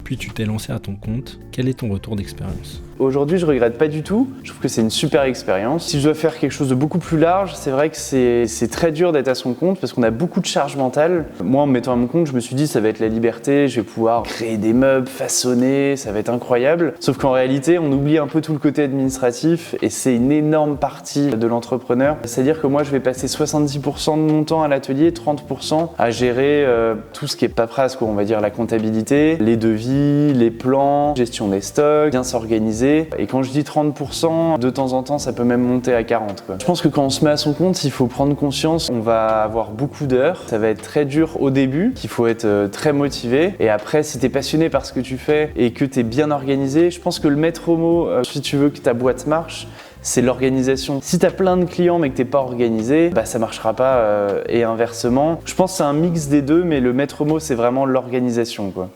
depuis tu t'es lancé à ton compte, quel est ton retour d'expérience ? Aujourd'hui, je regrette pas du tout. Je trouve que c'est une super expérience. Si je dois faire quelque chose de beaucoup plus large, c'est vrai que c'est très dur d'être à son compte parce qu'on a beaucoup de charge mentale. Moi, en me mettant à mon compte, je me suis dit ça va être la liberté, je vais pouvoir créer des meubles, façonner, ça va être incroyable. Sauf qu'en réalité, on oublie un peu tout le côté administratif et c'est une énorme partie de l'entrepreneur. C'est-à-dire que moi, je vais passer 70% de mon temps à l'atelier, 30% à gérer tout ce qui est paperasse, quoi. On va dire la comptabilité, les devis, les plans, gestion des stocks, bien s'organiser. Et quand je dis 30%, de temps en temps, ça peut même monter à 40%, quoi. Je pense que quand on se met à son compte, il faut prendre conscience, on va avoir beaucoup d'heures, ça va être très dur au début, qu'il faut être très motivé. Et après, si tu es passionné par ce que tu fais et que tu es bien organisé, je pense que le maître mot, si tu veux que ta boîte marche, c'est l'organisation. Si tu as plein de clients mais que tu n'es pas organisé, ça ne marchera pas et inversement. Je pense que c'est un mix des deux, mais le maître mot, c'est vraiment l'organisation, quoi.